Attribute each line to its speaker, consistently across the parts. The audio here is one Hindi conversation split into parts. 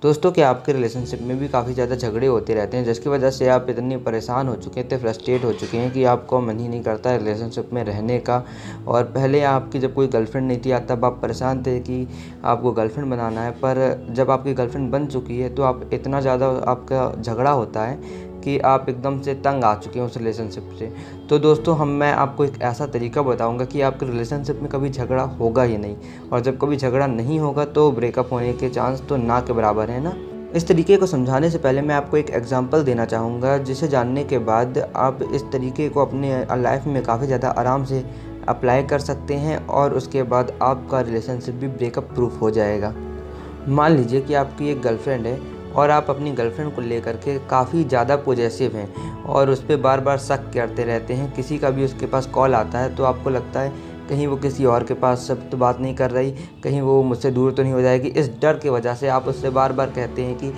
Speaker 1: दोस्तों, क्या आपके रिलेशनशिप में भी काफ़ी ज़्यादा झगड़े होते रहते हैं, जिसकी वजह से आप इतने परेशान हो चुके हैं, इतने फ्रस्ट्रेट हो चुके हैं कि आपको मन ही नहीं करता है रिलेशनशिप में रहने का। और पहले आपकी जब कोई गर्लफ्रेंड नहीं थी तब आप परेशान थे कि आपको गर्लफ्रेंड बनाना है, पर जब आपकी गर्लफ्रेंड बन चुकी है तो आप इतना ज़्यादा आपका झगड़ा होता है कि आप एकदम से तंग आ चुके हैं उस रिलेशनशिप से। तो दोस्तों, मैं आपको एक ऐसा तरीका बताऊंगा कि आपके रिलेशनशिप में कभी झगड़ा होगा ही नहीं, और जब कभी झगड़ा नहीं होगा तो ब्रेकअप होने के चांस तो ना के बराबर है ना। इस तरीके को समझाने से पहले मैं आपको एक एग्जांपल देना चाहूँगा, जिसे जानने के बाद आप इस तरीके को अपने लाइफ में काफ़ी ज़्यादा आराम से अप्लाई कर सकते हैं, और उसके बाद आपका रिलेशनशिप भी ब्रेकअप प्रूफ हो जाएगा। मान लीजिए कि आपकी एक गर्लफ्रेंड है और आप अपनी गर्लफ्रेंड को लेकर के काफ़ी ज़्यादा पॉजेसिव हैं और उस पर बार बार शक करते रहते हैं। किसी का भी उसके पास कॉल आता है तो आपको लगता है कहीं वो किसी और के पास सब तो बात नहीं कर रही, कहीं वो मुझसे दूर तो नहीं हो जाएगी। इस डर की वजह से आप उससे बार बार कहते हैं कि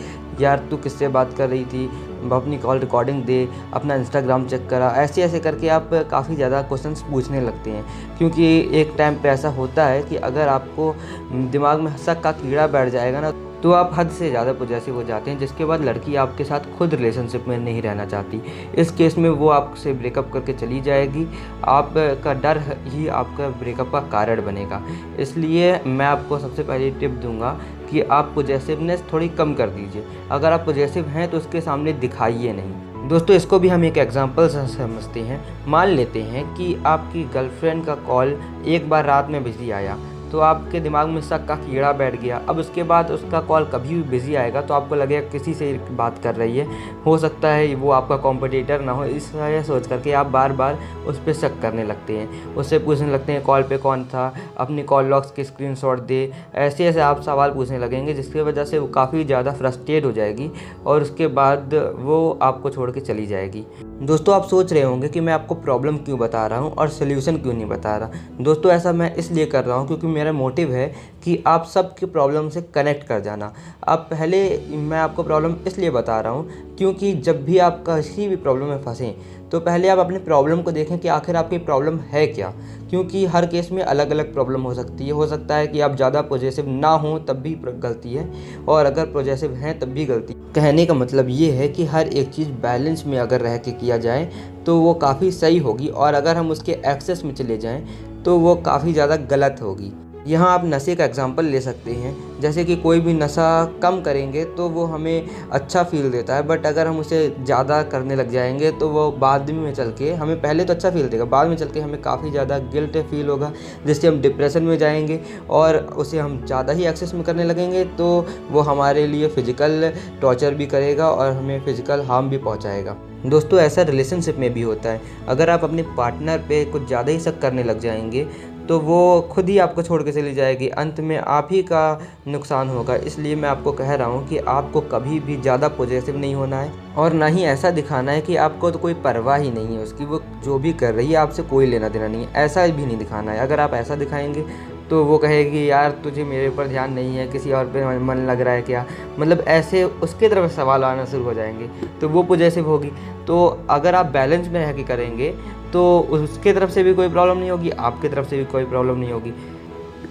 Speaker 1: यार तू किससे बात कर रही थी, अपनी कॉल रिकॉर्डिंग दे, अपना इंस्टाग्राम चेक करा। ऐसे ऐसे करके आप काफ़ी ज़्यादा क्वेश्चंस पूछने लगते हैं, क्योंकि एक टाइम पे ऐसा होता है कि अगर आपको दिमाग में शक का कीड़ा बैठ जाएगा ना, तो आप हद से ज़्यादा पॉजेसिव हो जाते हैं, जिसके बाद लड़की आपके साथ खुद रिलेशनशिप में नहीं रहना चाहती। इस केस में वो आपसे ब्रेकअप करके चली जाएगी। आपका डर ही आपका ब्रेकअप का कारण बनेगा। इसलिए मैं आपको सबसे पहले टिप दूंगा कि आप पॉजेसिवनेस थोड़ी कम कर दीजिए। अगर आप पॉजेसिव हैं तो उसके सामने दिखाइए नहीं। दोस्तों, इसको भी हम एक एग्जांपल से समझते हैं। मान लेते हैं कि आपकी गर्लफ्रेंड का कॉल एक बार रात में बिजी आया, तो आपके दिमाग में शक का कीड़ा बैठ गया। अब उसके बाद उसका कॉल कभी भी बिजी आएगा तो आपको लगेगा किसी से बात कर रही है, हो सकता है वो आपका कॉम्पिटिटर ना हो। इस तरह सोच करके आप बार बार उस पर शक करने लगते हैं, उससे पूछने लगते हैं कॉल पे कौन था, अपनी कॉल लॉग्स की स्क्रीनशॉट दे। ऐसे ऐसे आप सवाल पूछने लगेंगे, जिसकी वजह से वो काफ़ी ज़्यादा फ्रस्ट्रेट हो जाएगी और उसके बाद वो आपको छोड़ के चली जाएगी। दोस्तों, आप सोच रहे होंगे कि मैं आपको प्रॉब्लम क्यों बता रहा हूँ और सोल्यूशन क्यों नहीं बता रहा। दोस्तों, ऐसा मैं इसलिए कर रहा हूँ क्योंकि मेरा मोटिव है कि आप सबकी प्रॉब्लम से कनेक्ट कर जाना। अब पहले मैं आपको प्रॉब्लम इसलिए बता रहा हूँ क्योंकि जब भी आप किसी भी प्रॉब्लम में फंसें तो पहले आप अपनी प्रॉब्लम को देखें कि आखिर आपकी प्रॉब्लम है क्या, क्योंकि हर केस में अलग अलग प्रॉब्लम हो सकती है। हो सकता है कि आप ज़्यादा पॉजेसिव ना हो तब भी गलती है, और अगर पॉजेसिव हैं तब भी गलती। कहने का मतलब ये है कि हर एक चीज़ बैलेंस में अगर रह के किया जाए तो वो काफ़ी सही होगी, और अगर हम उसके एक्सेस में चले जाएं तो वो काफ़ी ज़्यादा गलत होगी। यहाँ आप नशे का एग्जांपल ले सकते हैं। जैसे कि कोई भी नशा कम करेंगे तो वो हमें अच्छा फील देता है, बट अगर हम उसे ज़्यादा करने लग जाएंगे तो वो बाद में चल के हमें, पहले तो अच्छा फील देगा, बाद में चल के हमें काफ़ी ज़्यादा गिल्ट फील होगा, जिससे हम डिप्रेशन में जाएंगे, और उसे हम ज़्यादा ही एक्सेस में करने लगेंगे तो वो हमारे लिए फ़िज़िकल टॉर्चर भी करेगा और हमें फ़िज़िकल हार्म भी पहुँचाएगा। दोस्तों, ऐसा रिलेशनशिप में भी होता है। अगर आप अपने पार्टनर पे कुछ ज़्यादा ही शक करने लग जाएंगे तो वो खुद ही आपको छोड़ के चली जाएगी, अंत में आप ही का नुकसान होगा। इसलिए मैं आपको कह रहा हूँ कि आपको कभी भी ज़्यादा पॉजेसिव नहीं होना है, और ना ही ऐसा दिखाना है कि आपको तो कोई परवाह ही नहीं है उसकी, वो जो भी कर रही है आपसे कोई लेना देना नहीं है, ऐसा भी नहीं दिखाना है। अगर आप ऐसा दिखाएंगे तो वो कहेगी यार तुझे मेरे ऊपर ध्यान नहीं है, किसी और पे मन लग रहा है क्या, मतलब ऐसे उसके तरफ सवाल आना शुरू हो जाएंगे, तो वो पॉजेसिव होगी। तो अगर आप बैलेंस में रह के करेंगे तो उसके तरफ से भी कोई प्रॉब्लम नहीं होगी, आपकी तरफ से भी कोई प्रॉब्लम नहीं होगी।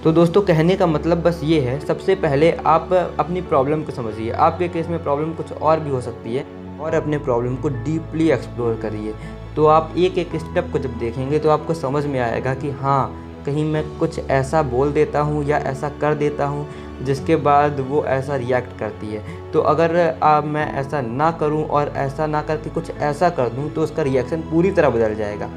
Speaker 1: तो दोस्तों, कहने का मतलब बस ये है, सबसे पहले आप अपनी प्रॉब्लम को समझिए। आपके केस में प्रॉब्लम कुछ और भी हो सकती है, और अपने प्रॉब्लम को डीपली एक्सप्लोर करिए। तो आप एक एक स्टेप को जब देखेंगे तो आपको समझ में आएगा कि हाँ, कहीं मैं कुछ ऐसा बोल देता हूँ या ऐसा कर देता हूँ जिसके बाद वो ऐसा रिएक्ट करती है। तो अगर मैं ऐसा ना करूं और ऐसा ना करके कुछ ऐसा कर दूं तो उसका रिएक्शन पूरी तरह बदल जाएगा।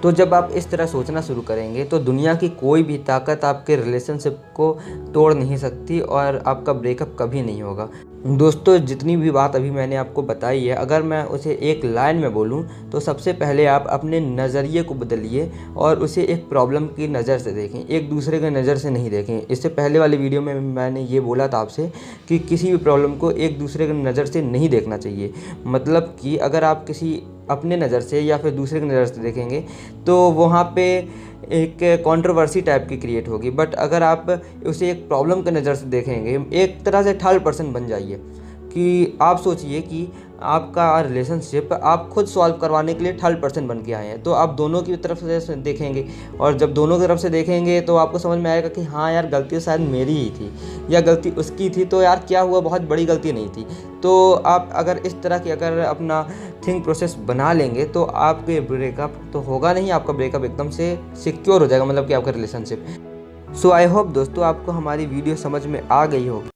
Speaker 1: तो जब आप इस तरह सोचना शुरू करेंगे तो दुनिया की कोई भी ताकत आपके रिलेशनशिप को तोड़ नहीं सकती, और आपका ब्रेकअप कभी नहीं होगा। दोस्तों, जितनी भी बात अभी मैंने आपको बताई है, अगर मैं उसे एक लाइन में बोलूं तो सबसे पहले आप अपने नज़रिए को बदलिए और उसे एक प्रॉब्लम की नज़र से देखें, एक दूसरे के नज़र से नहीं देखें। इससे पहले वाली वीडियो में मैंने ये बोला था आपसे कि किसी भी प्रॉब्लम को एक दूसरे की नज़र से नहीं देखना चाहिए। मतलब कि अगर आप किसी अपने नज़र से या फिर दूसरे की नज़र से देखेंगे तो वहाँ पे एक कंट्रोवर्सी टाइप की क्रिएट होगी, बट अगर आप उसे एक प्रॉब्लम की नज़र से देखेंगे, एक तरह से थर्ड पर्सन बन जाइए कि आप सोचिए कि आपका रिलेशनशिप आप खुद सॉल्व करवाने के लिए थर्ड पर्सन बन के आए हैं, तो आप दोनों की तरफ से देखेंगे, और जब दोनों की तरफ से देखेंगे तो आपको समझ में आएगा कि हाँ यार, गलती शायद मेरी ही थी या गलती उसकी थी, तो यार क्या हुआ, बहुत बड़ी गलती नहीं थी। तो आप अगर इस तरह की अगर अपना थिंक प्रोसेस बना लेंगे तो आपके ब्रेकअप तो होगा नहीं, आपका ब्रेकअप एकदम से सिक्योर हो जाएगा, मतलब कि आपका रिलेशनशिप। सो आई होप दोस्तों आपको हमारी वीडियो समझ में आ गई होगी।